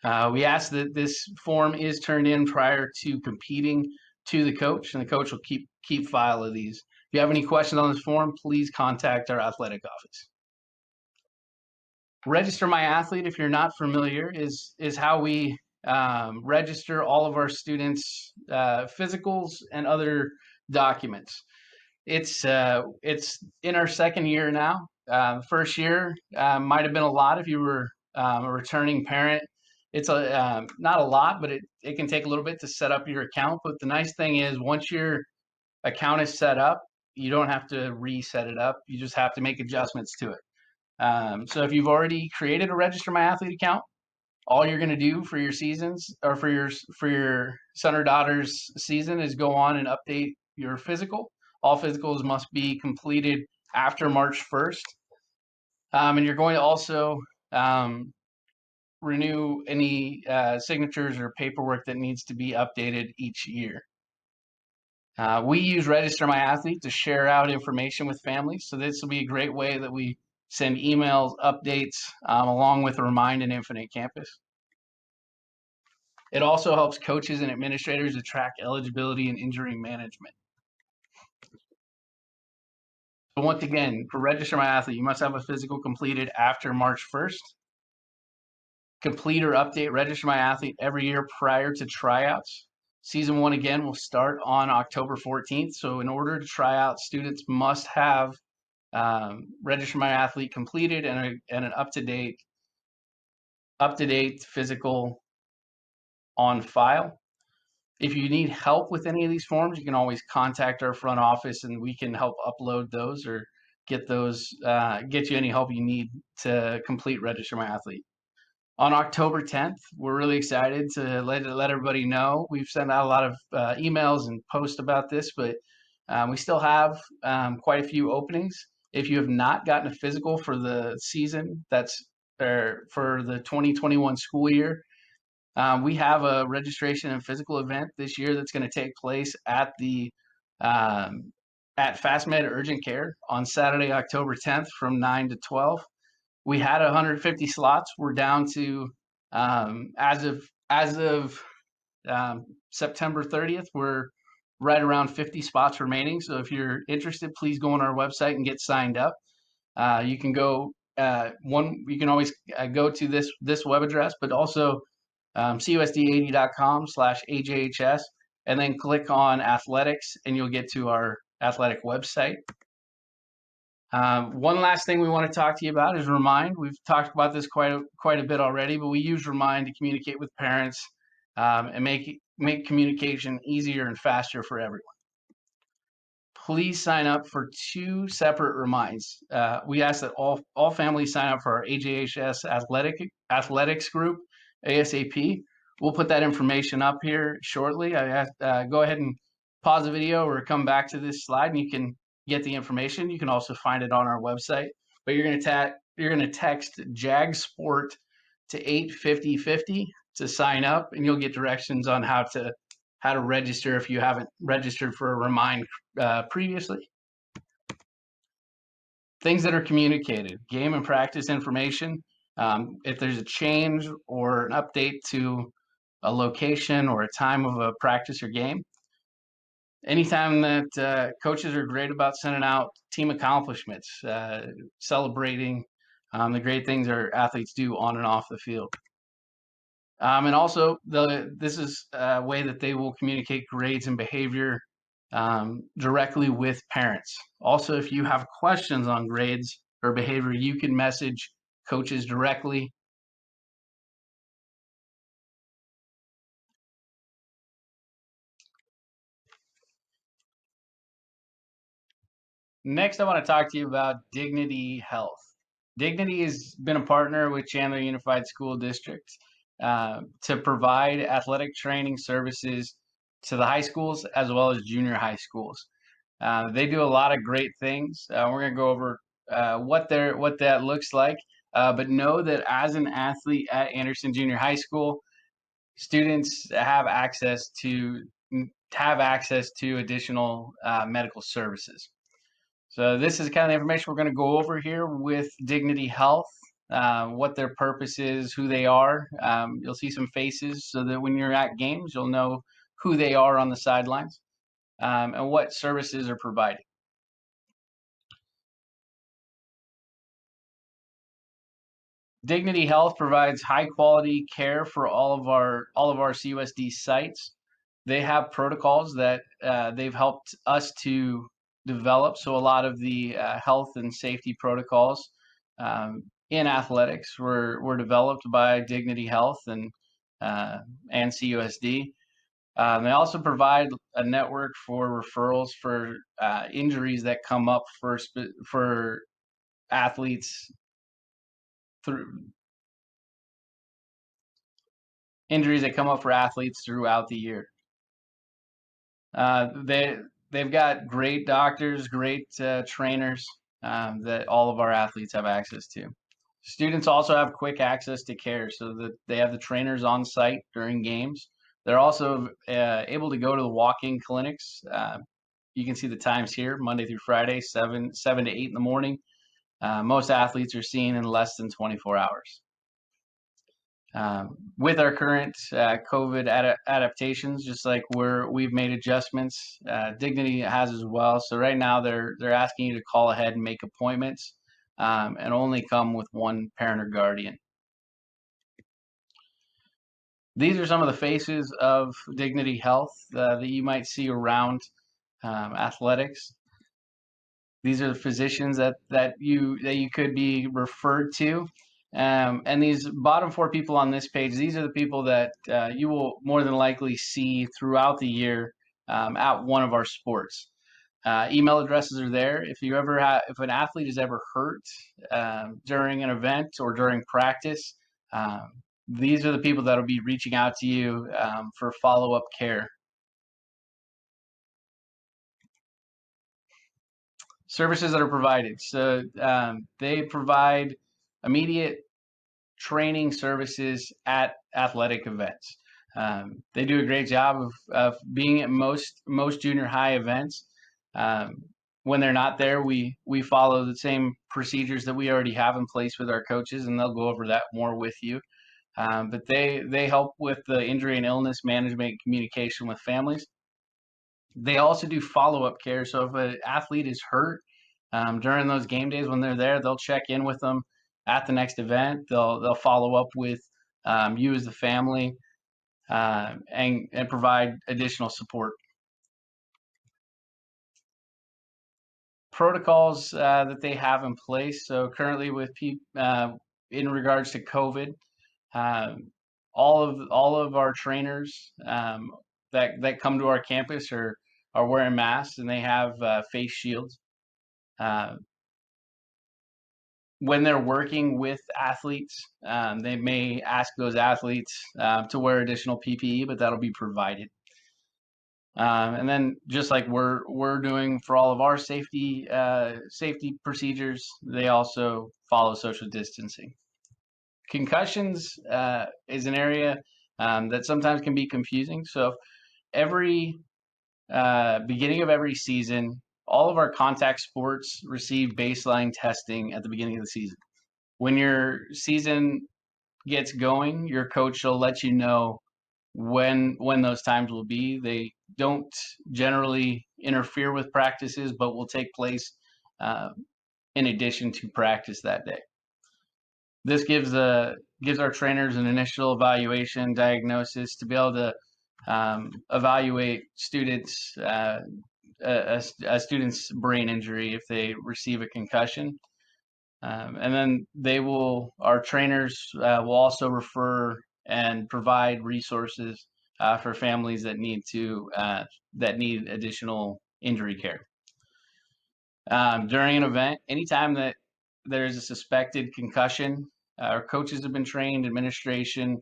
We ask that this form is turned in prior to competing to the coach, and the coach will keep file of these. If you have any questions on this form, please contact our athletic office. Register My Athlete, if you're not familiar, is how we register all of our students' physicals and other documents. It's in our second year now. First year might have been a lot if you were a returning parent. It's not a lot, but it can take a little bit to set up your account. But the nice thing is, once your account is set up, you don't have to reset it up. You just have to make adjustments to it. So if you've already created a Register My Athlete account, all you're going to do for your seasons or for your son or daughter's season is go on and update your physical. All physicals must be completed after March 1st. And you're going to also renew any signatures or paperwork that needs to be updated each year. We use Register My Athlete to share out information with families. So this will be a great way that we send emails, updates, along with Remind and Infinite Campus. It also helps coaches and administrators to track eligibility and injury management. So once again, for Register My Athlete, you must have a physical completed after March 1st. Complete or update Register My Athlete every year prior to tryouts. Season 1 again will start on October 14th. So in order to try out, students must have Register My Athlete completed and an up-to-date physical on file. If you need help with any of these forms, you can always contact our front office and we can help upload those or get you any help you need to complete Register My Athlete. On October 10th, we're really excited to let everybody know. We've sent out a lot of emails and posts about this, but we still have quite a few openings. If you have not gotten a physical for the season, for the 2021 school year, we have a registration and physical event this year that's going to take place at FastMed Urgent Care on Saturday, October 10th from 9 to 12. We had 150 slots. We're down to as of September 30th, we're right around 50 spots remaining. So if you're interested, please go on our website and get signed up. You can go you can always go to this web address, but also CUSD80.com/AJHS, and then click on athletics, and you'll get to our athletic website. One last thing we want to talk to you about is Remind. We've talked about this quite a bit already, but we use Remind to communicate with parents and make communication easier and faster for everyone. Please sign up for 2 separate reminds. We ask that all families sign up for our AJHS athletics group ASAP. We'll put that information up here shortly. Go ahead and pause the video or come back to this slide and you can get the information. You can also find it on our website. But you're going to text JAG Sport to 85050 to sign up, and you'll get directions on how to register if you haven't registered for a Remind previously. Things that are communicated: game and practice information. If there's a change or an update to a location or a time of a practice or game. Anytime that coaches are great about sending out team accomplishments, celebrating the great things our athletes do on and off the field. And also, this is a way that they will communicate grades and behavior directly with parents. Also, if you have questions on grades or behavior, you can message coaches directly. Next, I want to talk to you about Dignity Health. Dignity has been a partner with Chandler Unified School District to provide athletic training services to the high schools as well as junior high schools. They do a lot of great things. We're going to go over what that looks like, but know that as an athlete at Anderson Junior High School, students have access to additional medical services. So this is kind of the information we're going to go over here with Dignity Health, what their purpose is, who they are. You'll see some faces so that when you're at games, you'll know who they are on the sidelines and what services are provided. Dignity Health provides high quality care for all of our CUSD sites. They have protocols that they've helped us to develop. So a lot of the health and safety protocols in athletics were developed by Dignity Health and CUSD. They also provide a network for referrals for injuries that come up for athletes through injuries that come up for athletes throughout the year. They've got great doctors, great trainers that all of our athletes have access to. Students also have quick access to care, so that they have the trainers on site during games. They're also able to go to the walk-in clinics. You can see the times here, Monday through Friday, 7 to 8 in the morning. Most athletes are seen in less than 24 hours. With our current COVID adaptations, just like we've made adjustments, Dignity has as well. So right now they're asking you to call ahead and make appointments, and only come with one parent or guardian. These are some of the faces of Dignity Health that you might see around athletics. These are the physicians that you could be referred to. And these bottom 4 people on this page, these are the people that you will more than likely see throughout the year at one of our sports. Email addresses are there. If an athlete is ever hurt during an event or during practice, these are the people that will be reaching out to you for follow-up care. Services that are provided. So they provide immediate training services at athletic events. They do a great job of being at most junior high events. When they're not there, we follow the same procedures that we already have in place with our coaches, and they'll go over that more with you. But they help with the injury and illness management, communication with families. They also do follow-up care. So if an athlete is hurt during those game days when they're there, they'll check in with them at the next event. They'll follow up with you as the family and provide additional support. Protocols that they have in place. So currently with in regards to COVID, all of our trainers that come to our campus are wearing masks, and they have face shields. When they're working with athletes, they may ask those athletes to wear additional PPE, but that'll be provided. And then just like we're doing for all of our safety procedures, they also follow social distancing. Concussions is an area that sometimes can be confusing. So every beginning of every season, all of our contact sports receive baseline testing at the beginning of the season. When your season gets going, your coach will let you know when those times will be. They don't generally interfere with practices, but will take place in addition to practice that day. This gives our trainers an initial evaluation diagnosis to be able to evaluate students a student's brain injury if they receive a concussion. And then our trainers will also refer and provide resources for families that need additional injury care. During an event, anytime that there's a suspected concussion, our coaches have been trained, administration,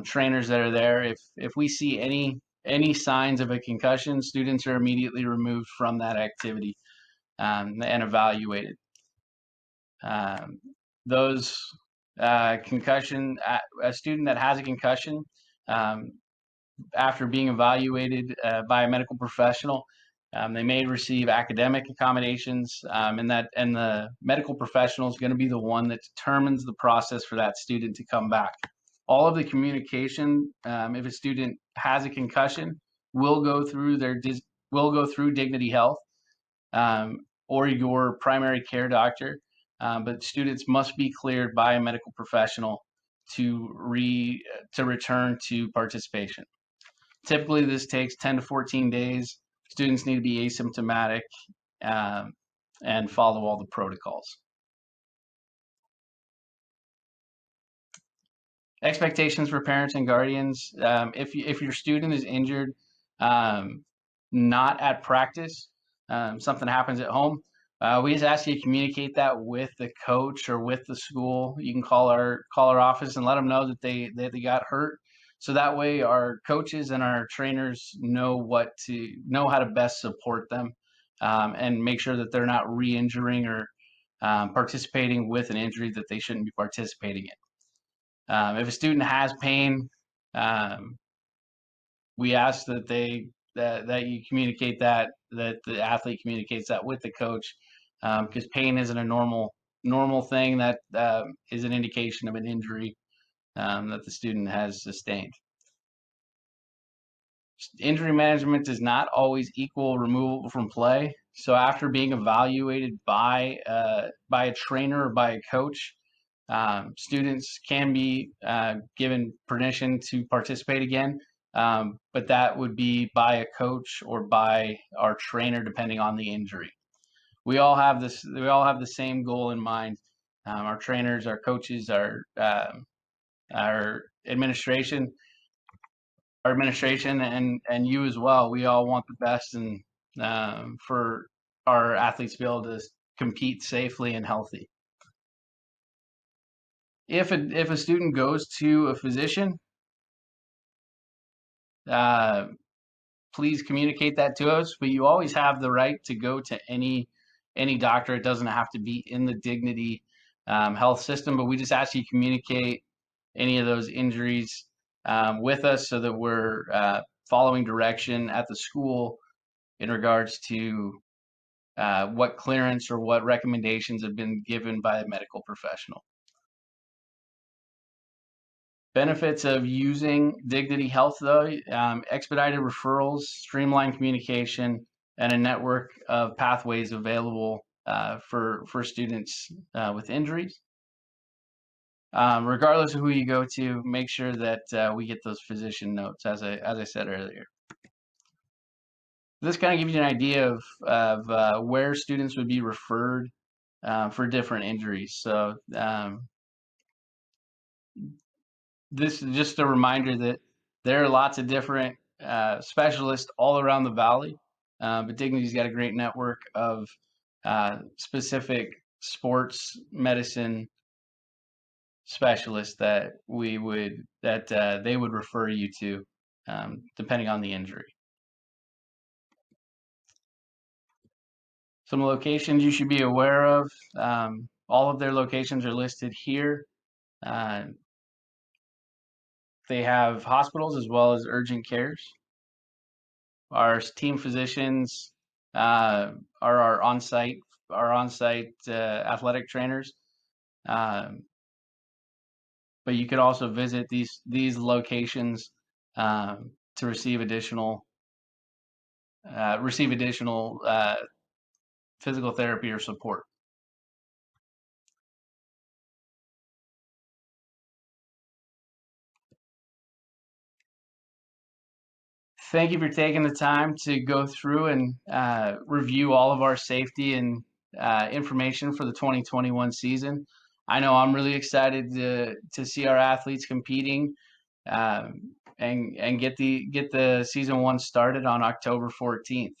trainers that are there. If we see any signs of a concussion, students are immediately removed from that activity and evaluated. Those concussion, a student that has a concussion, after being evaluated by a medical professional, they may receive academic accommodations, and the medical professional is going to be the one that determines the process for that student to come back. All of the communication, if a student has a concussion, will go through Dignity Health or your primary care doctor, but students must be cleared by a medical professional to return to participation. Typically, this takes 10 to 14 days. Students need to be asymptomatic and follow all the protocols. Expectations for parents and guardians. If your student is injured, not at practice, something happens at home, we just ask you to communicate that with the coach or with the school. You can call our office and let them know that they got hurt. So that way our coaches and our trainers know how to best support them, and make sure that they're not re-injuring or participating with an injury that they shouldn't be participating in. If a student has pain, we ask that you communicate that the athlete communicates that with the coach, because pain isn't a normal thing. That is an indication of an injury that the student has sustained. Injury management does not always equal removal from play. So after being evaluated by a trainer or by a coach, students can be given permission to participate again, but that would be by a coach or by our trainer, depending on the injury. We all have the same goal in mind. Our trainers, our coaches, our administration, and you as well. We all want the best and for our athletes to be able to compete safely and healthy. If a student goes to a physician, please communicate that to us. But you always have the right to go to any doctor. It doesn't have to be in the Dignity health system, but we just ask you to communicate any of those injuries with us, so that we're following direction at the school in regards to what clearance or what recommendations have been given by a medical professional. Benefits of using Dignity Health, though: expedited referrals, streamlined communication, and a network of pathways available for students with injuries. Regardless of who you go to, make sure that we get those physician notes, as I said earlier. This kind of gives you an idea of where students would be referred for different injuries. So this is just a reminder that there are lots of different specialists all around the valley, but Dignity's got a great network of specific sports medicine specialists that they would refer you to, depending on the injury. Some locations you should be aware of. All of their locations are listed here. They have hospitals as well as urgent cares. Our team physicians are our on-site athletic trainers. But you could also visit these locations to receive additional physical therapy or support. Thank you for taking the time to go through and review all of our safety and information for the 2021 season. I know I'm really excited to see our athletes competing and get the season 1 started on October 14th.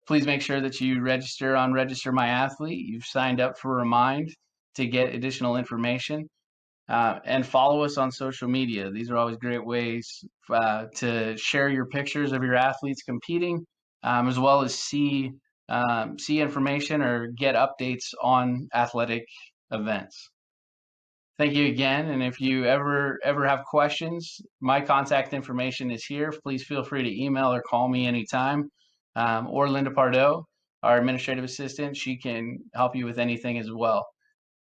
Please make sure that you register on Register My Athlete. You've signed up for Remind to get additional information. And follow us on social media. These are always great ways to share your pictures of your athletes competing, as well as see information or get updates on athletic events. Thank you again, and if you ever have questions, my contact information is here. Please feel free to email or call me anytime, or Linda Pardo, our administrative assistant. She can help you with anything as well.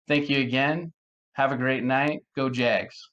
Thank you again. Have a great night. Go Jags.